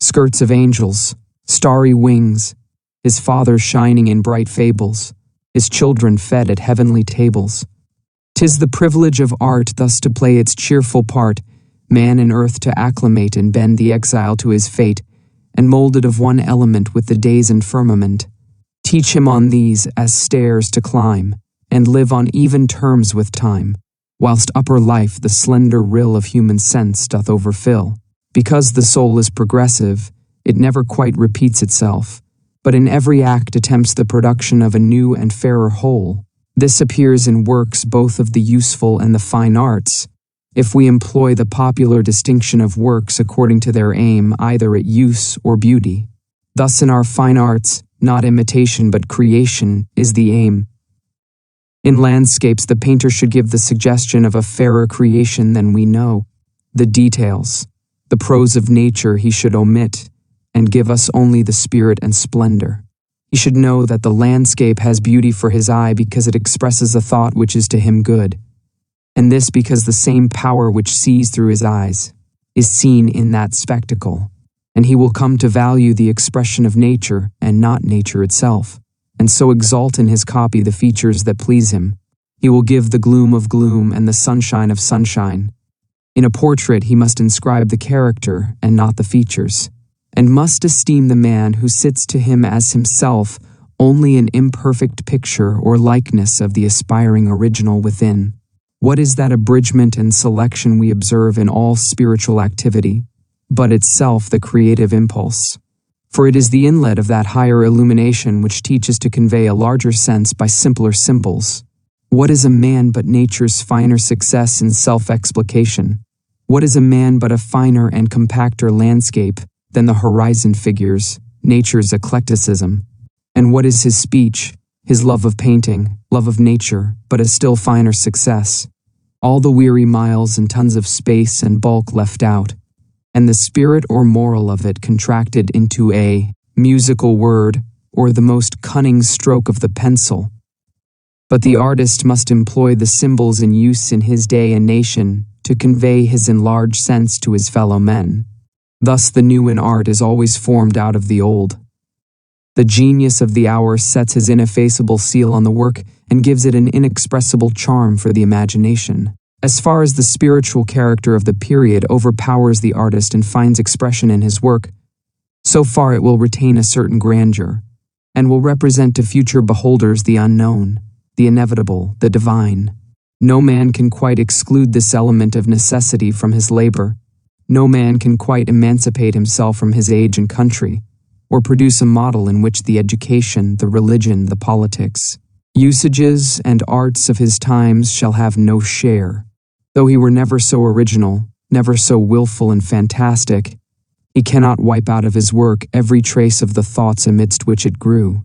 skirts of angels, starry wings, his father shining in bright fables, his children fed at heavenly tables. 'Tis the privilege of art thus to play its cheerful part, man and earth to acclimate and bend the exile to his fate, and molded of one element with the days and firmament. Teach him on these as stairs to climb, and live on even terms with time, whilst upper life the slender rill of human sense doth overfill. Because the soul is progressive, it never quite repeats itself, but in every act attempts the production of a new and fairer whole. This appears in works both of the useful and the fine arts, if we employ the popular distinction of works according to their aim either at use or beauty. Thus in our fine arts, not imitation but creation is the aim. In landscapes, the painter should give the suggestion of a fairer creation than we know. The details, the prose of nature he should omit, and give us only the spirit and splendor. He should know that the landscape has beauty for his eye because it expresses a thought which is to him good, and this because the same power which sees through his eyes is seen in that spectacle, and he will come to value the expression of nature and not nature itself, and so exalt in his copy the features that please him. He will give the gloom of gloom and the sunshine of sunshine. In a portrait he must inscribe the character and not the features, and must esteem the man who sits to him as himself only an imperfect picture or likeness of the aspiring original within. What is that abridgment and selection we observe in all spiritual activity, but itself the creative impulse? For it is the inlet of that higher illumination which teaches to convey a larger sense by simpler symbols. What is a man but nature's finer success in self-explication? What is a man but a finer and compacter landscape than the horizon figures, nature's eclecticism? And what is his speech, his love of painting, love of nature, but a still finer success? All the weary miles and tons of space and bulk left out, and the spirit or moral of it contracted into a musical word or the most cunning stroke of the pencil. But the artist must employ the symbols in use in his day and nation to convey his enlarged sense to his fellow men. Thus the new in art is always formed out of the old. The genius of the hour sets his ineffaceable seal on the work and gives it an inexpressible charm for the imagination. As far as the spiritual character of the period overpowers the artist and finds expression in his work, so far it will retain a certain grandeur, and will represent to future beholders the unknown, the inevitable, the divine. No man can quite exclude this element of necessity from his labor. No man can quite emancipate himself from his age and country, or produce a model in which the education, the religion, the politics, usages, and arts of his times shall have no share. Though he were never so original, never so willful and fantastic, he cannot wipe out of his work every trace of the thoughts amidst which it grew.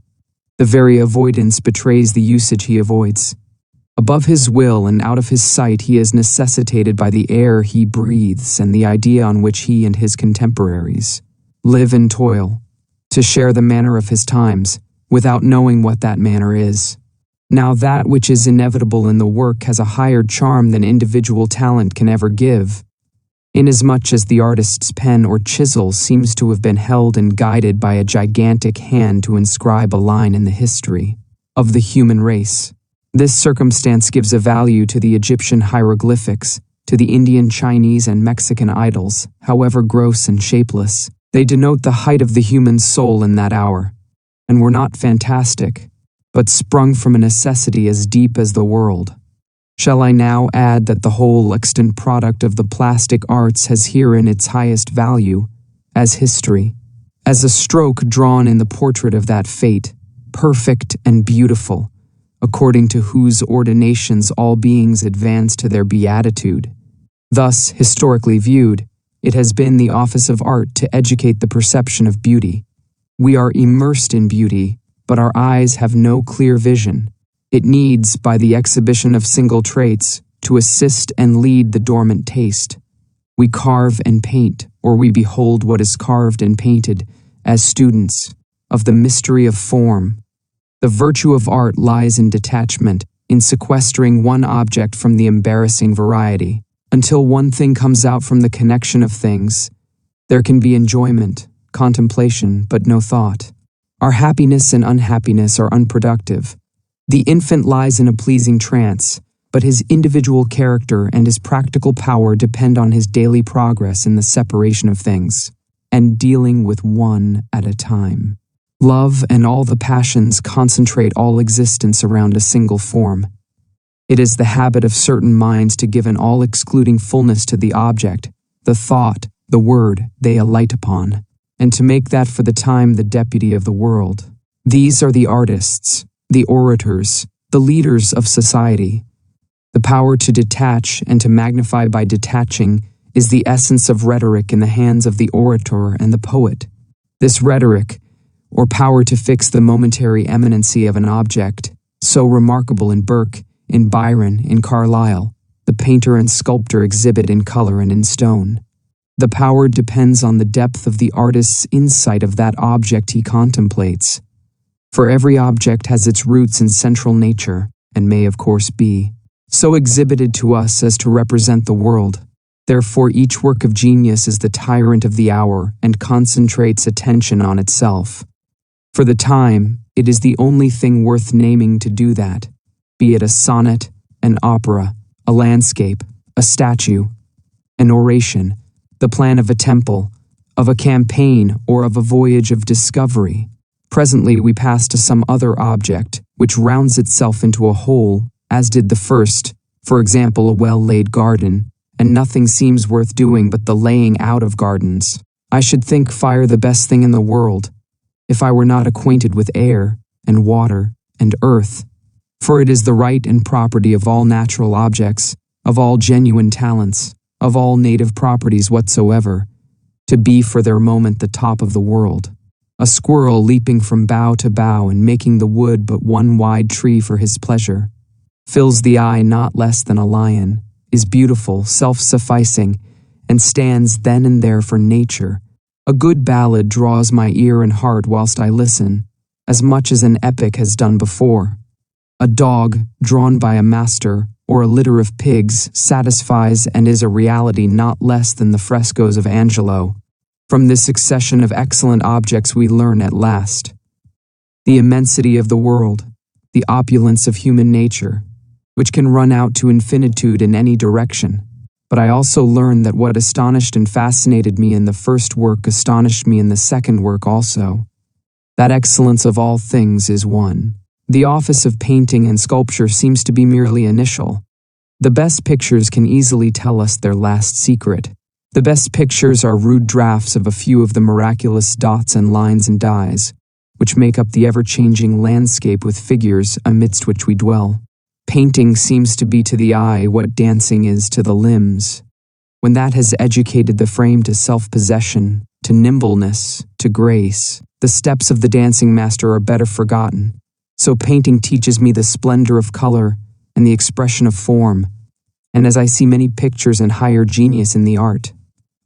The very avoidance betrays the usage he avoids. Above his will and out of his sight he is necessitated by the air he breathes and the idea on which he and his contemporaries live and toil, to share the manner of his times, without knowing what that manner is. Now that which is inevitable in the work has a higher charm than individual talent can ever give, inasmuch as the artist's pen or chisel seems to have been held and guided by a gigantic hand to inscribe a line in the history of the human race. This circumstance gives a value to the Egyptian hieroglyphics, to the Indian, Chinese, and Mexican idols, however gross and shapeless. They denote the height of the human soul in that hour, and were not fantastic, but sprung from a necessity as deep as the world. Shall I now add that the whole extant product of the plastic arts has herein its highest value, as history, as a stroke drawn in the portrait of that fate, perfect and beautiful, according to whose ordinations all beings advance to their beatitude. Thus, historically viewed, it has been the office of art to educate the perception of beauty. We are immersed in beauty, but our eyes have no clear vision. It needs, by the exhibition of single traits, to assist and lead the dormant taste. We carve and paint, or we behold what is carved and painted, as students of the mystery of form. The virtue of art lies in detachment, in sequestering one object from the embarrassing variety. Until one thing comes out from the connection of things, there can be enjoyment, contemplation, but no thought. Our happiness and unhappiness are unproductive. The infant lies in a pleasing trance, but his individual character and his practical power depend on his daily progress in the separation of things, and dealing with one at a time. Love and all the passions concentrate all existence around a single form. It is the habit of certain minds to give an all-excluding fullness to the object, the thought, the word they alight upon, and to make that for the time the deputy of the world. These are the artists, the orators, the leaders of society. The power to detach and to magnify by detaching is the essence of rhetoric in the hands of the orator and the poet. This rhetoric, or power to fix the momentary eminency of an object, so remarkable in Burke, in Byron, in Carlyle, the painter and sculptor exhibit in color and in stone. The power depends on the depth of the artist's insight of that object he contemplates. For every object has its roots in central nature, and may of course be so exhibited to us as to represent the world. Therefore each work of genius is the tyrant of the hour and concentrates attention on itself. For the time, it is the only thing worth naming to do that, be it a sonnet, an opera, a landscape, a statue, an oration, the plan of a temple, of a campaign, or of a voyage of discovery. Presently we pass to some other object, which rounds itself into a whole, as did the first, for example a well-laid garden, and nothing seems worth doing but the laying out of gardens. I should think fire the best thing in the world, if I were not acquainted with air, and water, and earth, for it is the right and property of all natural objects, of all genuine talents, of all native properties whatsoever, to be for their moment the top of the world. A squirrel leaping from bough to bough and making the wood but one wide tree for his pleasure, fills the eye not less than a lion, is beautiful, self-sufficing, and stands then and there for nature. A good ballad draws my ear and heart whilst I listen, as much as an epic has done before. A dog, drawn by a master, or a litter of pigs, satisfies and is a reality not less than the frescoes of Angelo. From this succession of excellent objects we learn at last the immensity of the world, the opulence of human nature, which can run out to infinitude in any direction. But I also learn that what astonished and fascinated me in the first work astonished me in the second work also. That excellence of all things is one. The office of painting and sculpture seems to be merely initial. The best pictures can easily tell us their last secret. The best pictures are rude drafts of a few of the miraculous dots and lines and dyes, which make up the ever-changing landscape with figures amidst which we dwell. Painting seems to be to the eye what dancing is to the limbs. When that has educated the frame to self-possession, to nimbleness, to grace, the steps of the dancing master are better forgotten. So painting teaches me the splendor of color and the expression of form, and as I see many pictures and higher genius in the art,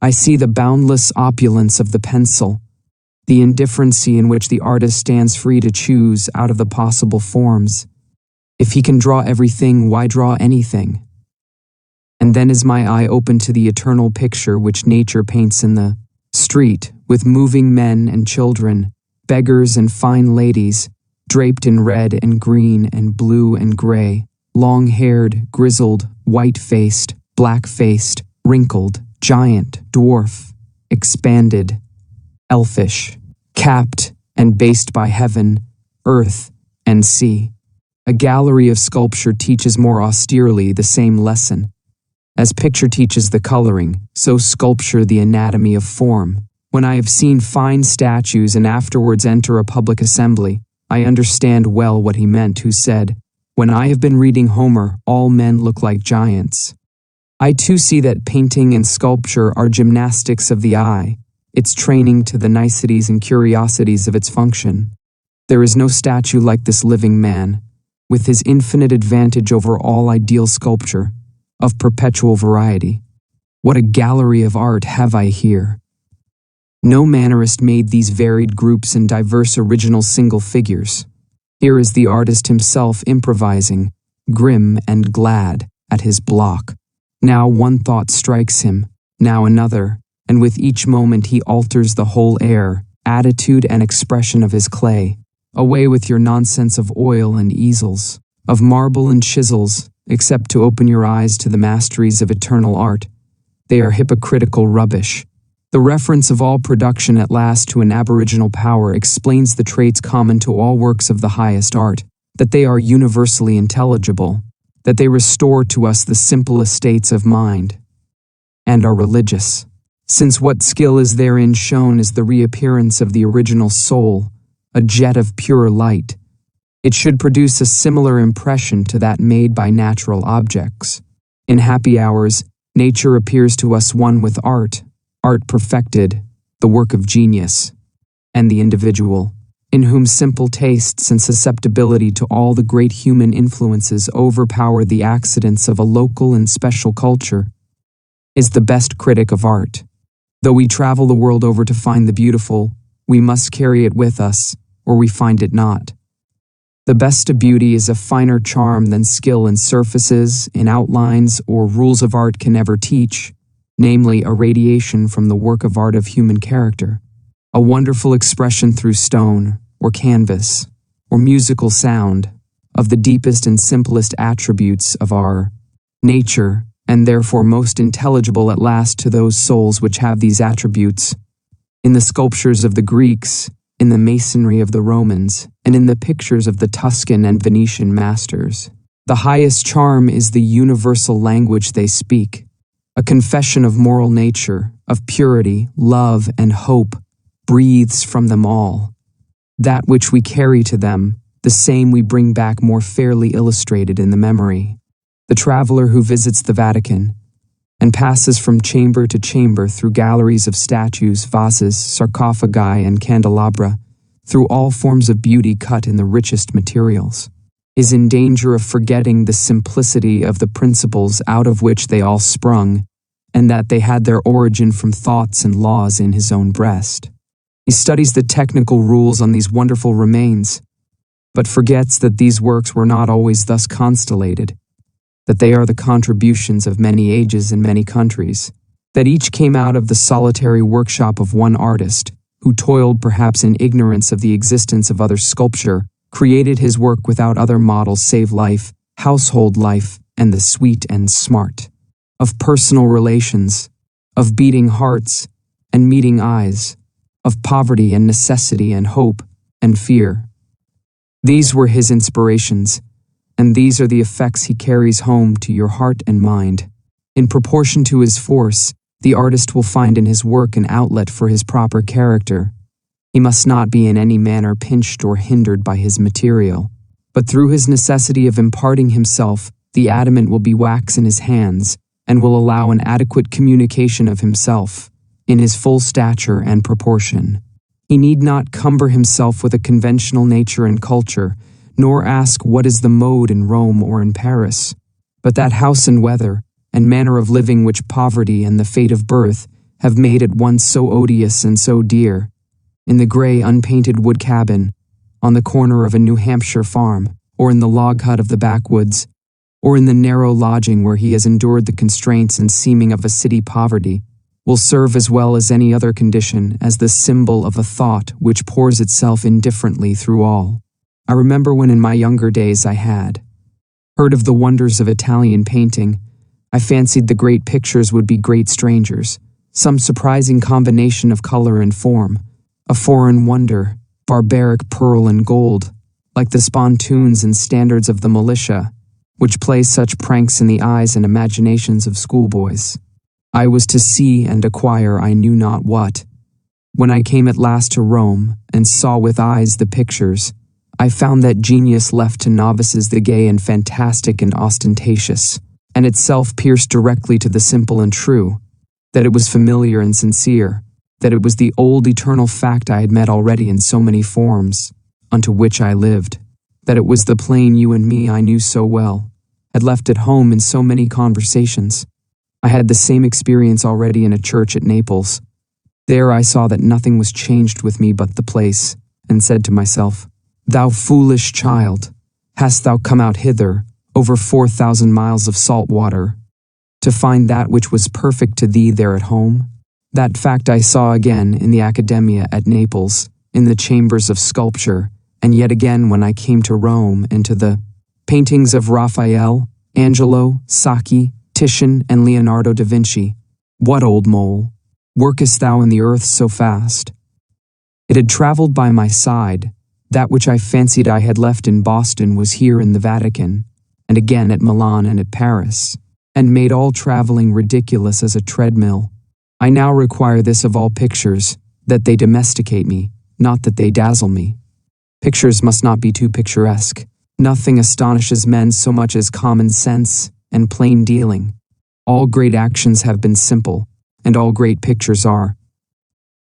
I see the boundless opulence of the pencil, the indifferency in which the artist stands free to choose out of the possible forms. If he can draw everything, why draw anything? And then is my eye open to the eternal picture which nature paints in the street, with moving men and children, beggars and fine ladies, draped in red and green and blue and gray, long-haired, grizzled, white-faced, black-faced, wrinkled, giant, dwarf, expanded, elfish, capped and based by heaven, earth, and sea. A gallery of sculpture teaches more austerely the same lesson. As picture teaches the coloring, so sculpture the anatomy of form. When I have seen fine statues and afterwards enter a public assembly, I understand well what he meant who said, "When I have been reading Homer, all men look like giants." I too see that painting and sculpture are gymnastics of the eye, its training to the niceties and curiosities of its function. There is no statue like this living man, with his infinite advantage over all ideal sculpture, of perpetual variety. What a gallery of art have I here! No mannerist made these varied groups and diverse original single figures. Here is the artist himself improvising, grim and glad, at his block. Now one thought strikes him, now another, and with each moment he alters the whole air, attitude and expression of his clay. Away with your nonsense of oil and easels, of marble and chisels, except to open your eyes to the masteries of eternal art. They are hypocritical rubbish. The reference of all production at last to an aboriginal power explains the traits common to all works of the highest art, that they are universally intelligible, that they restore to us the simple estates of mind, and are religious. Since what skill is therein shown is the reappearance of the original soul, a jet of pure light, it should produce a similar impression to that made by natural objects. In happy hours, nature appears to us one with art perfected, the work of genius, and the individual, in whom simple tastes and susceptibility to all the great human influences overpower the accidents of a local and special culture, is the best critic of art. Though we travel the world over to find the beautiful, we must carry it with us, or we find it not. The best of beauty is a finer charm than skill in surfaces, in outlines, or rules of art can ever teach, namely a radiation from the work of art of human character, a wonderful expression through stone, or canvas, or musical sound, of the deepest and simplest attributes of our nature, and therefore most intelligible at last to those souls which have these attributes. In the sculptures of the Greeks, in the masonry of the Romans, and in the pictures of the Tuscan and Venetian masters, the highest charm is the universal language they speak, a confession of moral nature, of purity, love, and hope, breathes from them all. That which we carry to them, the same we bring back more fairly illustrated in the memory. The traveler who visits the Vatican, and passes from chamber to chamber through galleries of statues, vases, sarcophagi, and candelabra, through all forms of beauty cut in the richest materials, is in danger of forgetting the simplicity of the principles out of which they all sprung, and that they had their origin from thoughts and laws in his own breast. He studies the technical rules on these wonderful remains, but forgets that these works were not always thus constellated, that they are the contributions of many ages and many countries, that each came out of the solitary workshop of one artist, who toiled perhaps in ignorance of the existence of other sculpture, created his work without other models save life, household life, and the sweet and smart, of personal relations, of beating hearts and meeting eyes, of poverty and necessity and hope and fear. These were his inspirations, and these are the effects he carries home to your heart and mind. In proportion to his force, the artist will find in his work an outlet for his proper character. He must not be in any manner pinched or hindered by his material, but through his necessity of imparting himself, the adamant will be wax in his hands, and will allow an adequate communication of himself, in his full stature and proportion. He need not cumber himself with a conventional nature and culture, nor ask what is the mode in Rome or in Paris, but that house and weather, and manner of living which poverty and the fate of birth have made at once so odious and so dear, in the gray unpainted wood cabin, on the corner of a New Hampshire farm, or in the log hut of the backwoods, or in the narrow lodging where he has endured the constraints and seeming of a city poverty, will serve as well as any other condition as the symbol of a thought which pours itself indifferently through all. I remember when in my younger days I had heard of the wonders of Italian painting. I fancied the great pictures would be great strangers, some surprising combination of color and form, a foreign wonder, barbaric pearl and gold, like the spontoons and standards of the militia, which play such pranks in the eyes and imaginations of schoolboys. I was to see and acquire I knew not what. When I came at last to Rome and saw with eyes the pictures, I found that genius left to novices the gay and fantastic and ostentatious, and itself pierced directly to the simple and true, that it was familiar and sincere, that it was the old eternal fact I had met already in so many forms, unto which I lived, that it was the plain you and me I knew so well, had left at home in so many conversations. I had the same experience already in a church at Naples. There I saw that nothing was changed with me but the place, and said to myself, "Thou foolish child, hast thou come out hither, over 4,000 miles of salt water, to find that which was perfect to thee there at home? That fact I saw again in the Accademia at Naples, in the chambers of sculpture, and yet again when I came to Rome and to the paintings of Raphael, Angelo, Sacchi, Titian, and Leonardo da Vinci. What, old mole, workest thou in the earth so fast? It had traveled by my side. That which I fancied I had left in Boston was here in the Vatican, and again at Milan and at Paris, and made all traveling ridiculous as a treadmill. I now require this of all pictures, that they domesticate me, not that they dazzle me. Pictures must not be too picturesque. Nothing astonishes men so much as common sense and plain dealing. All great actions have been simple, and all great pictures are.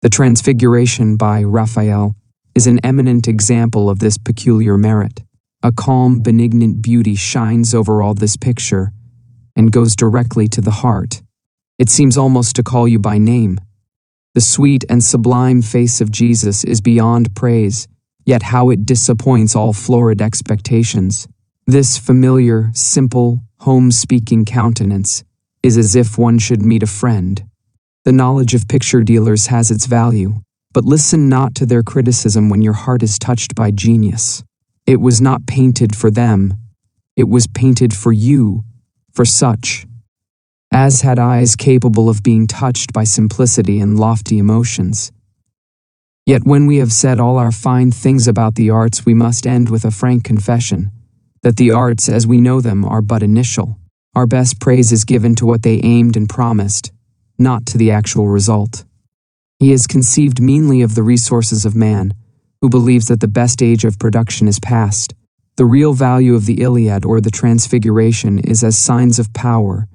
The Transfiguration by Raphael is an eminent example of this peculiar merit. A calm, benignant beauty shines over all this picture and goes directly to the heart. It seems almost to call you by name. The sweet and sublime face of Jesus is beyond praise, yet how it disappoints all florid expectations. This familiar, simple, home-speaking countenance is as if one should meet a friend. The knowledge of picture dealers has its value, but listen not to their criticism when your heart is touched by genius. It was not painted for them. It was painted for you, for such as had eyes capable of being touched by simplicity and lofty emotions. Yet when we have said all our fine things about the arts, we must end with a frank confession that the arts as we know them are but initial. Our best praise is given to what they aimed and promised, not to the actual result. He has conceived meanly of the resources of man, who believes that the best age of production is past. The real value of the Iliad or the Transfiguration is as signs of power,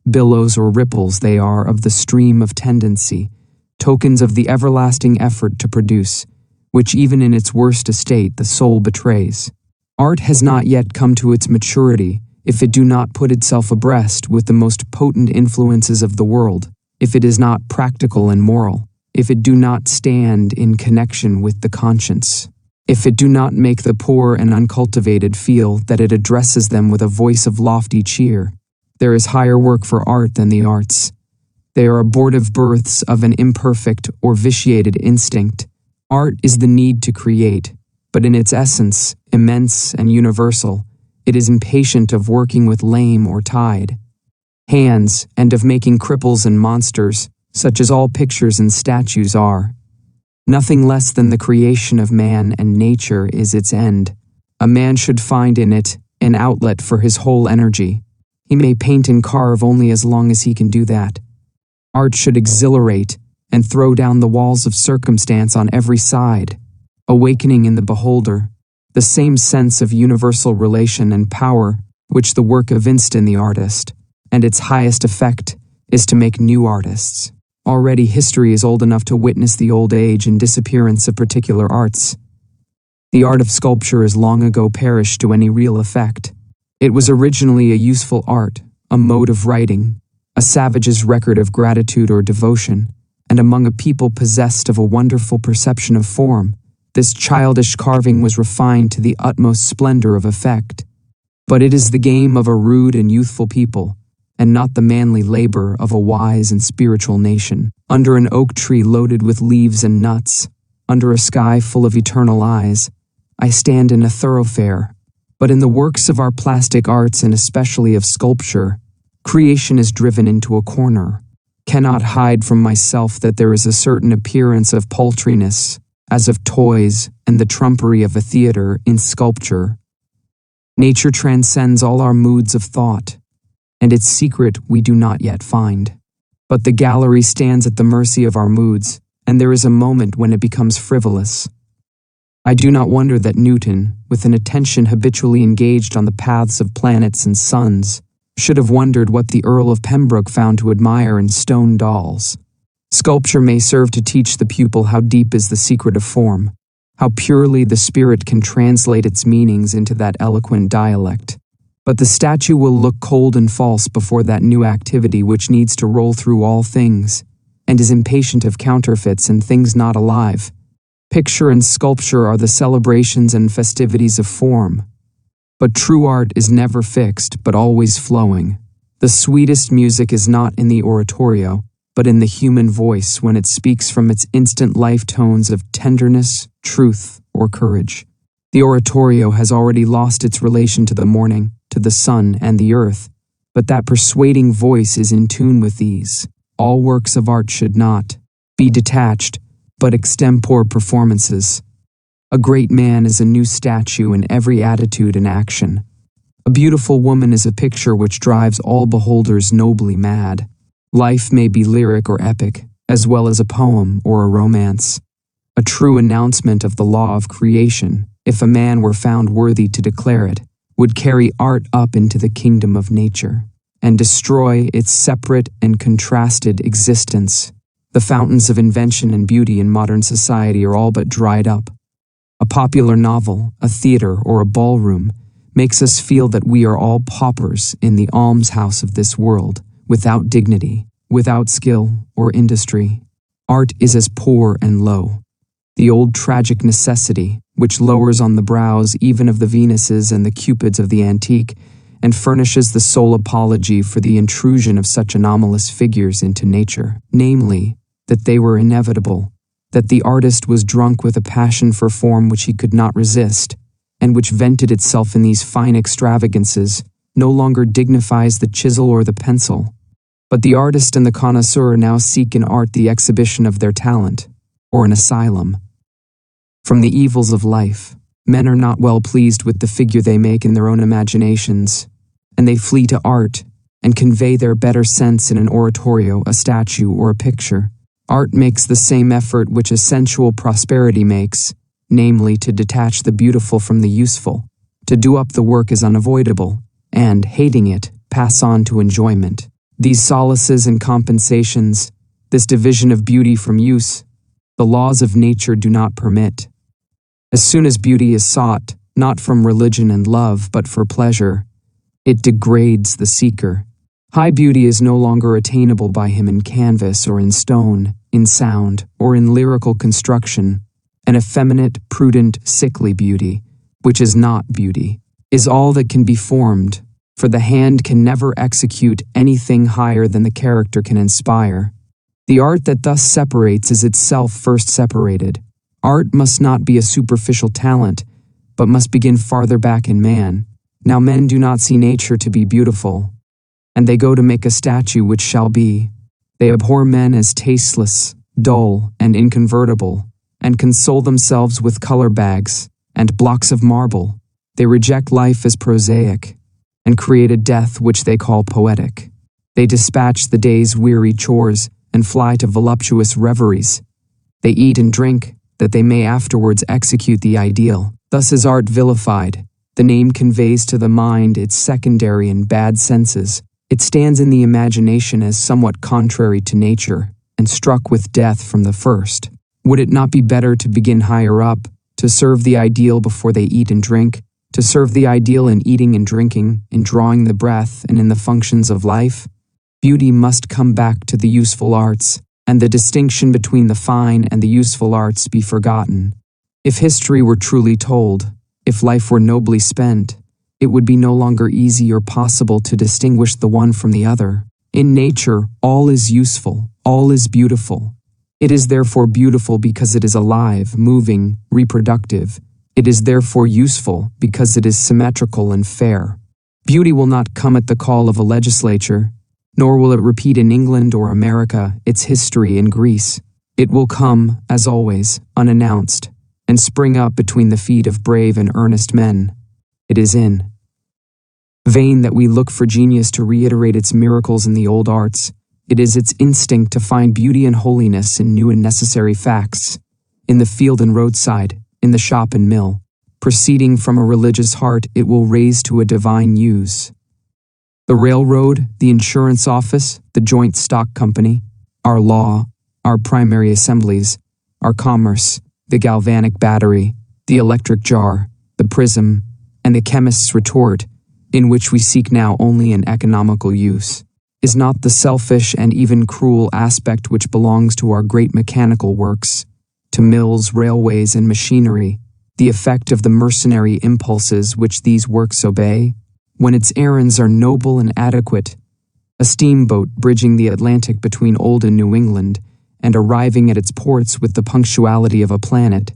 billows or ripples they are of the stream of tendency, tokens of the everlasting effort to produce, which even in its worst estate the soul betrays. Art has not yet come to its maturity if it do not put itself abreast with the most potent influences of the world, if it is not practical and moral, if it do not stand in connection with the conscience, if it do not make the poor and uncultivated feel that it addresses them with a voice of lofty cheer. There is higher work for art than the arts. They are abortive births of an imperfect or vitiated instinct. Art is the need to create, but in its essence, immense and universal, it is impatient of working with lame or tied hands and of making cripples and monsters, such as all pictures and statues are. Nothing less than the creation of man and nature is its end. A man should find in it an outlet for his whole energy. He may paint and carve only as long as he can do that. Art should exhilarate and throw down the walls of circumstance on every side, awakening in the beholder the same sense of universal relation and power which the work evinced in the artist, and its highest effect is to make new artists. Already history is old enough to witness the old age and disappearance of particular arts. The art of sculpture has long ago perished to any real effect. It was originally a useful art, a mode of writing, a savage's record of gratitude or devotion, and among a people possessed of a wonderful perception of form, this childish carving was refined to the utmost splendor of effect. But it is the game of a rude and youthful people, and not the manly labor of a wise and spiritual nation. Under an oak tree loaded with leaves and nuts, under a sky full of eternal eyes, I stand in a thoroughfare. But in the works of our plastic arts and especially of sculpture, creation is driven into a corner. Cannot hide from myself that there is a certain appearance of paltriness, as of toys and the trumpery of a theater in sculpture. Nature transcends all our moods of thought, and its secret we do not yet find. But the gallery stands at the mercy of our moods, and there is a moment when it becomes frivolous. I do not wonder that Newton, with an attention habitually engaged on the paths of planets and suns, should have wondered what the Earl of Pembroke found to admire in stone dolls. Sculpture may serve to teach the pupil how deep is the secret of form, how purely the spirit can translate its meanings into that eloquent dialect. But the statue will look cold and false before that new activity which needs to roll through all things, and is impatient of counterfeits and things not alive. Picture and sculpture are the celebrations and festivities of form. But true art is never fixed, but always flowing. The sweetest music is not in the oratorio, but in the human voice when it speaks from its instant life tones of tenderness, truth, or courage. The oratorio has already lost its relation to the morning, to the sun and the earth, but that persuading voice is in tune with these. All works of art should not be detached, but extempore performances. A great man is a new statue in every attitude and action. A beautiful woman is a picture which drives all beholders nobly mad. Life may be lyric or epic, as well as a poem or a romance. A true announcement of the law of creation, if a man were found worthy to declare it, would carry art up into the kingdom of nature, and destroy its separate and contrasted existence. The fountains of invention and beauty in modern society are all but dried up. A popular novel, a theater, or a ballroom makes us feel that we are all paupers in the almshouse of this world, without dignity, without skill or industry. Art is as poor and low. The old tragic necessity, which lowers on the brows even of the Venuses and the Cupids of the antique, and furnishes the sole apology for the intrusion of such anomalous figures into nature, namely, that they were inevitable, that the artist was drunk with a passion for form which he could not resist, and which vented itself in these fine extravagances, no longer dignifies the chisel or the pencil. But the artist and the connoisseur now seek in art the exhibition of their talent, or an asylum. From the evils of life, men are not well pleased with the figure they make in their own imaginations, and they flee to art and convey their better sense in an oratorio, a statue, or a picture. Art makes the same effort which a sensual prosperity makes, namely to detach the beautiful from the useful. To do up the work is unavoidable, and, hating it, pass on to enjoyment. These solaces and compensations, this division of beauty from use, the laws of nature do not permit. As soon as beauty is sought, not from religion and love, but for pleasure, it degrades the seeker. High beauty is no longer attainable by him in canvas or in stone, in sound, or in lyrical construction. An effeminate, prudent, sickly beauty, which is not beauty, is all that can be formed, for the hand can never execute anything higher than the character can inspire. The art that thus separates is itself first separated. Art must not be a superficial talent, but must begin farther back in man. Now men do not see nature to be beautiful, and they go to make a statue which shall be. They abhor men as tasteless, dull, and inconvertible, and console themselves with color bags and blocks of marble. They reject life as prosaic, and create a death which they call poetic. They dispatch the day's weary chores and fly to voluptuous reveries. They eat and drink, that they may afterwards execute the ideal. Thus is art vilified. The name conveys to the mind its secondary and bad senses. It stands in the imagination as somewhat contrary to nature, and struck with death from the first. Would it not be better to begin higher up, to serve the ideal before they eat and drink, to serve the ideal in eating and drinking, in drawing the breath, and in the functions of life? Beauty must come back to the useful arts, and the distinction between the fine and the useful arts be forgotten. If history were truly told, if life were nobly spent, it would be no longer easy or possible to distinguish the one from the other. In nature, all is useful, all is beautiful. It is therefore beautiful because it is alive, moving, reproductive. It is therefore useful because it is symmetrical and fair. Beauty will not come at the call of a legislature, nor will it repeat in England or America its history in Greece. It will come, as always, unannounced, and spring up between the feet of brave and earnest men. It is in vain that we look for genius to reiterate its miracles in the old arts. It is its instinct to find beauty and holiness in new and necessary facts, in the field and roadside, in the shop and mill. Proceeding from a religious heart, it will raise to a divine use. The railroad, the insurance office, the joint stock company, our law, our primary assemblies, our commerce, the galvanic battery, the electric jar, the prism, and the chemist's retort, in which we seek now only an economical use, is not the selfish and even cruel aspect which belongs to our great mechanical works, to mills, railways, and machinery, the effect of the mercenary impulses which these works obey, when its errands are noble and adequate, A steamboat bridging the Atlantic between Old and New England and arriving at its ports with the punctuality of a planet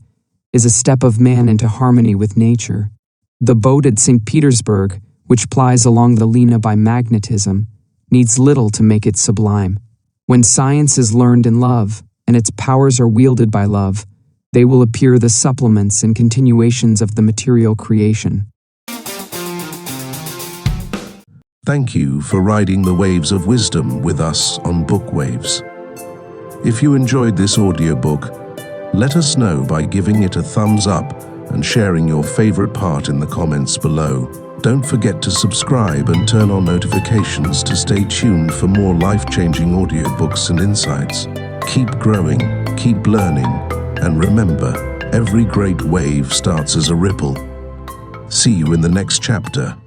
is a step of man into harmony with nature. The boat at St. Petersburg, which plies along the Lena by magnetism, needs little to make it sublime. When science is learned in love, and its powers are wielded by love, they will appear the supplements and continuations of the material creation. Thank you for riding the waves of wisdom with us on Book Waves. If you enjoyed this audiobook, let us know by giving it a thumbs up and sharing your favorite part in the comments below. Don't forget to subscribe and turn on notifications to stay tuned for more life-changing audiobooks and insights. Keep growing, keep learning, and remember, every great wave starts as a ripple. See you in the next chapter.